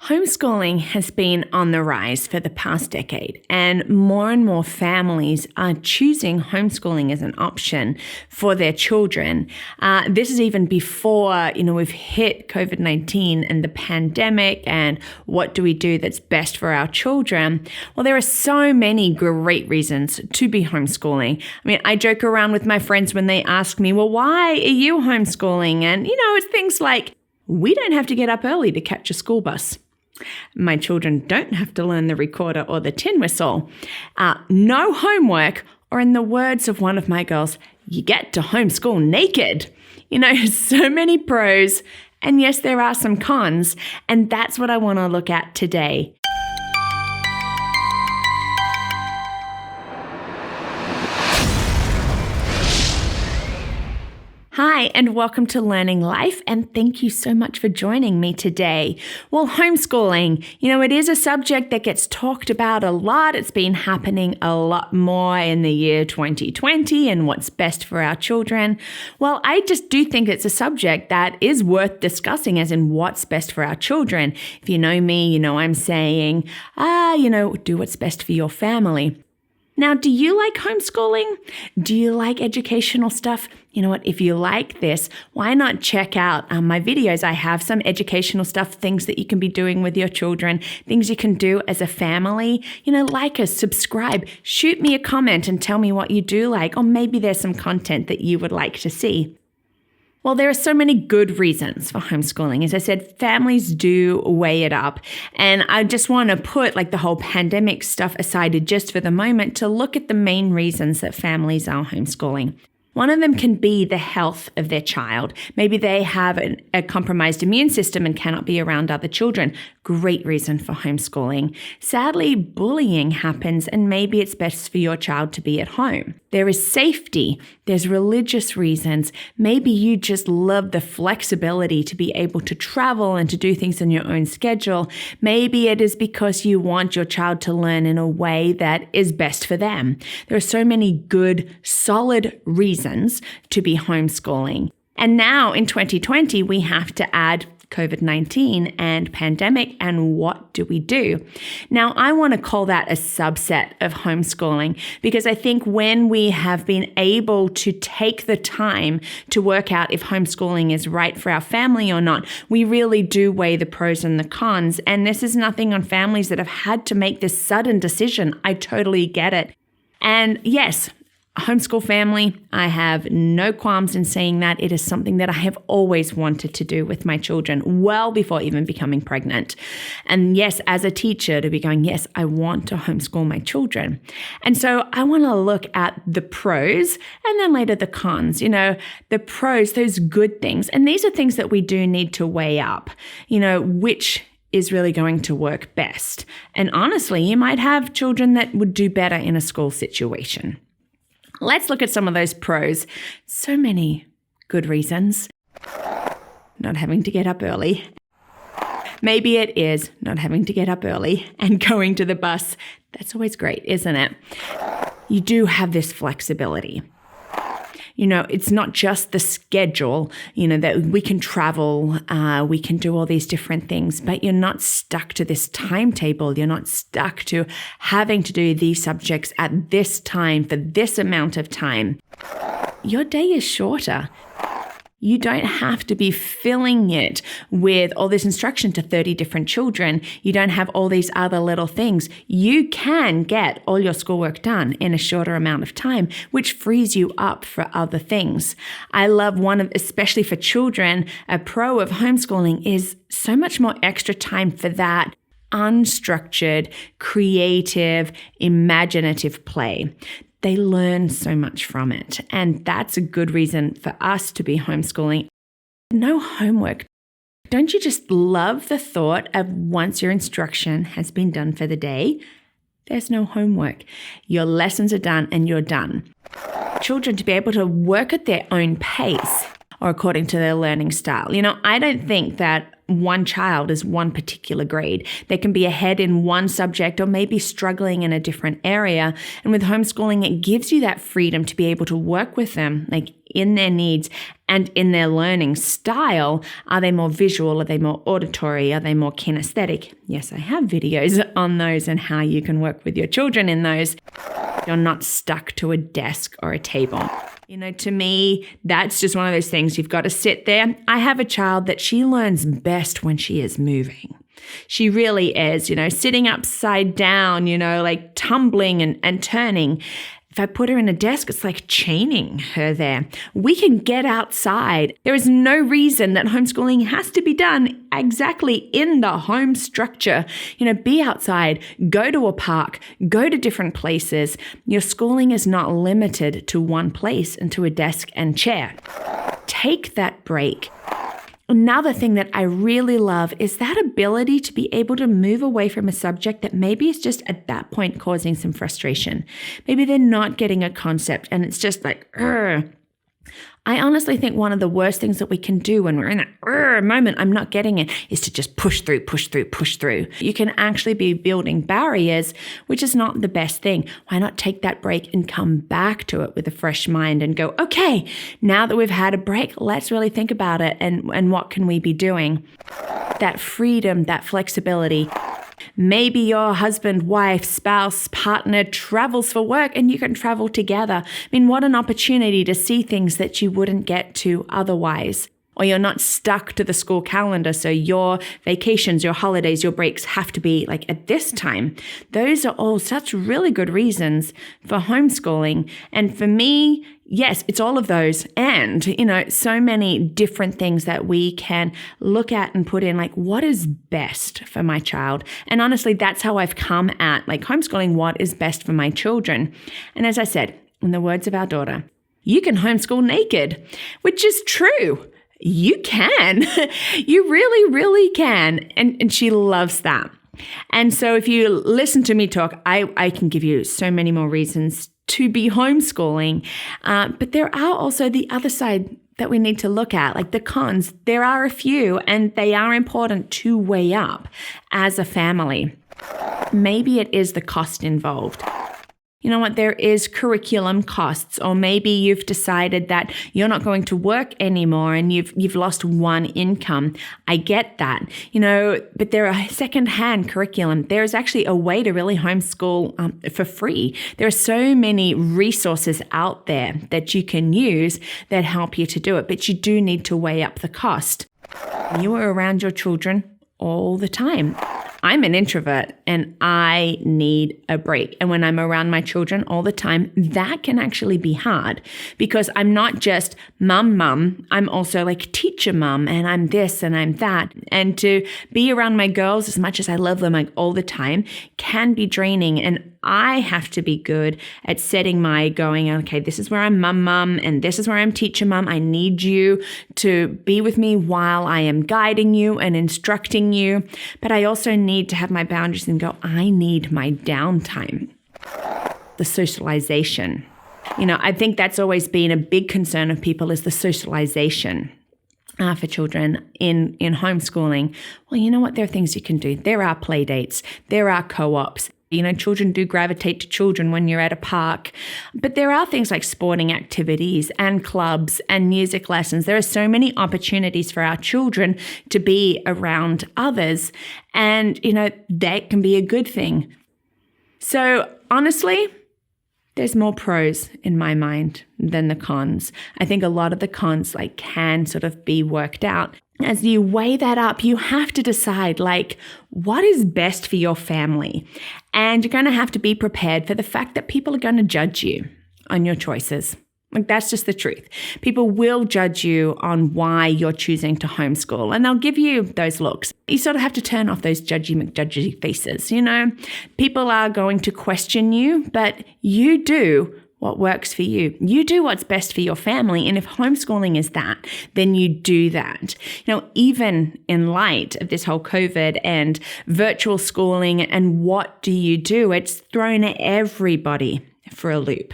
Homeschooling has been on the rise for the past decade, and more families are choosing homeschooling as an option for their children. This is even before, we've hit COVID-19 and the pandemic, and what do we do that's best for our children? Well, there are so many great reasons to be homeschooling. I mean, I joke around with my friends when they ask me, well, why are you homeschooling? And, it's things like, we don't have to get up early to catch a school bus. My children don't have to learn the recorder or the tin whistle. No homework, or in the words of one of my girls, you get to homeschool naked. So many pros, and yes, there are some cons, and that's what I want to look at today. Hi, and welcome to Learning Life, and thank you so much for joining me today. Well, homeschooling, it is a subject that gets talked about a lot. It's been happening a lot more in the year 2020 and what's best for our children. Well, I just do think it's a subject that is worth discussing, as in what's best for our children. If you know me, I'm saying, do what's best for your family. Now, do you like homeschooling? Do you like educational stuff? You know what, if you like this, why not check out my videos? I have some educational stuff, things that you can be doing with your children, things you can do as a family. Like us, subscribe, shoot me a comment and tell me what you do like, or maybe there's some content that you would like to see. Well, there are so many good reasons for homeschooling. As I said, families do weigh it up. And I just want to put the whole pandemic stuff aside just for the moment to look at the main reasons that families are homeschooling. One of them can be the health of their child. Maybe they have a compromised immune system and cannot be around other children. Great reason for homeschooling. Sadly, bullying happens, and maybe it's best for your child to be at home. There is safety. There's religious reasons. Maybe you just love the flexibility to be able to travel and to do things on your own schedule. Maybe it is because you want your child to learn in a way that is best for them. There are so many good, solid reasons to be homeschooling. And now in 2020, we have to add COVID-19 and pandemic, and what do we do? Now, I want to call that a subset of homeschooling, because I think when we have been able to take the time to work out if homeschooling is right for our family or not, we really do weigh the pros and the cons. And this is nothing on families that have had to make this sudden decision. I totally get it. And yes, homeschool family, I have no qualms in saying that it is something that I have always wanted to do with my children, well before even becoming pregnant. And yes, as a teacher, to be going, yes, I want to homeschool my children. And so I want to look at the pros and then later the cons. The pros, those good things. And these are things that we do need to weigh up, which is really going to work best. And honestly, you might have children that would do better in a school situation. Let's look at some of those pros. So many good reasons. Not having to get up early. Maybe it is not having to get up early and going to the bus. That's always great, isn't it? You do have this flexibility. It's not just the schedule, that we can travel, we can do all these different things, but you're not stuck to this timetable. You're not stuck to having to do these subjects at this time for this amount of time. Your day is shorter. You don't have to be filling it with all this instruction to 30 different children. You don't have all these other little things. You can get all your schoolwork done in a shorter amount of time, which frees you up for other things. I love especially for children, a pro of homeschooling is so much more extra time for that unstructured, creative, imaginative play. They learn so much from it. And that's a good reason for us to be homeschooling. No homework. Don't you just love the thought of once your instruction has been done for the day, there's no homework. Your lessons are done and you're done. Children to be able to work at their own pace or according to their learning style. I don't think that one child is one particular grade. They can be ahead in one subject or maybe struggling in a different area. And with homeschooling, it gives you that freedom to be able to work with them in their needs and in their learning style. Are they more visual? Are they more auditory? Are they more kinesthetic? Yes, I have videos on those and how you can work with your children in those. You're not stuck to a desk or a table. To me, that's just one of those things. You've got to sit there. I have a child that she learns best when she is moving. She really is, sitting upside down, like tumbling and turning. If I put her in a desk, it's like chaining her there. We can get outside. There is no reason that homeschooling has to be done exactly in the home structure. Be outside, go to a park, go to different places. Your schooling is not limited to one place and to a desk and chair. Take that break. Another thing that I really love is that ability to be able to move away from a subject that maybe is just at that point causing some frustration. Maybe they're not getting a concept and it's just like, Urgh. I honestly think one of the worst things that we can do when we're in that moment, I'm not getting it, is to just push through. You can actually be building barriers, which is not the best thing. Why not take that break and come back to it with a fresh mind and go, okay, now that we've had a break, let's really think about it and what can we be doing? That freedom, that flexibility. Maybe your husband, wife, spouse, partner travels for work and you can travel together. What an opportunity to see things that you wouldn't get to otherwise. Or you're not stuck to the school calendar, so your vacations, your holidays, your breaks have to be like at this time. Those are all such really good reasons for homeschooling. And for me, yes, it's all of those. And, so many different things that we can look at and put in, like what is best for my child? And honestly, that's how I've come at like homeschooling, what is best for my children. And as I said, in the words of our daughter, you can homeschool naked, which is true. You can. You really, really can. And she loves that. And so if you listen to me talk, I can give you so many more reasons to be homeschooling. But there are also the other side that we need to look at, like the cons. There are a few, and they are important to weigh up as a family. Maybe it is the cost involved. You know what, there is curriculum costs, or maybe you've decided that you're not going to work anymore and you've lost one income. I get that, but there are secondhand curriculum. There is actually a way to really homeschool for free. There are so many resources out there that you can use that help you to do it, but you do need to weigh up the cost. You are around your children all the time. I'm an introvert and I need a break. And when I'm around my children all the time, that can actually be hard because I'm not just mum, I'm also like teacher mum, and I'm this and I'm that. And to be around my girls as much as I love them like all the time can be draining. And I have to be good at setting my going, okay, this is where I'm mum, and this is where I'm teacher mum. I need you to be with me while I am guiding you and instructing you. But I also need to have my boundaries and go, I need my downtime. The socialization. I think that's always been a big concern of people is the socialization. For children in homeschooling. Well, you know what? There are things you can do. There are play dates. There are co-ops. Children do gravitate to children when you're at a park. But there are things like sporting activities and clubs and music lessons. There are so many opportunities for our children to be around others. And, that can be a good thing. So honestly, there's more pros in my mind than the cons. I think a lot of the cons can sort of be worked out. As you weigh that up, you have to decide what is best for your family. And you're going to have to be prepared for the fact that people are going to judge you on your choices. That's just the truth. People will judge you on why you're choosing to homeschool, and they'll give you those looks. You sort of have to turn off those judgy McJudgy faces, People are going to question you, but you do what works for you. You do what's best for your family. And if homeschooling is that, then you do that. Even in light of this whole COVID and virtual schooling and what do you do, it's thrown everybody for a loop.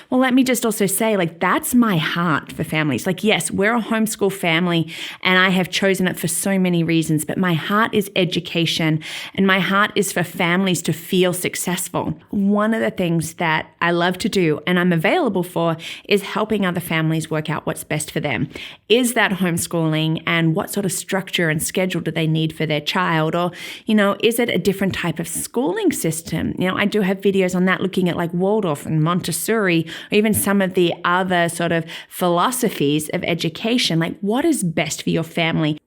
Well, let me just also say, that's my heart for families. Yes, we're a homeschool family and I have chosen it for so many reasons, but my heart is education and my heart is for families to feel successful. One of the things that I love to do and I'm available for is helping other families work out what's best for them. Is that homeschooling, and what sort of structure and schedule do they need for their child? Or, is it a different type of schooling system? I do have videos on that looking at Waldorf and Montessori, or even some of the other sort of philosophies of education. What is best for your family?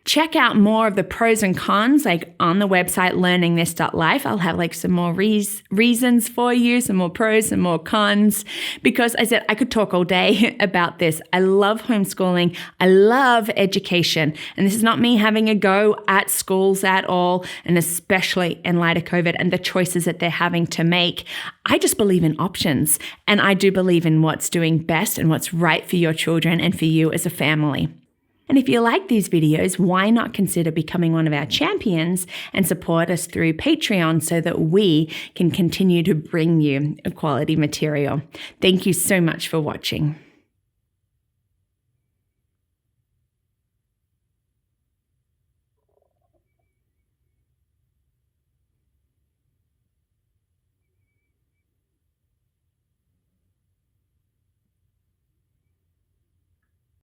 Check out more of the pros and cons on the website learningthis.life. I'll have some more reasons for you, some more pros and more cons, because I said I could talk all day about this. I love homeschooling. I love education. And this is not me having a go at schools at all, and especially in light of COVID and the choices that they're having to make. I just believe in options, and I do believe in what's doing best and what's right for your children and for you as a family. And if you like these videos, why not consider becoming one of our champions and support us through Patreon so that we can continue to bring you quality material. Thank you so much for watching.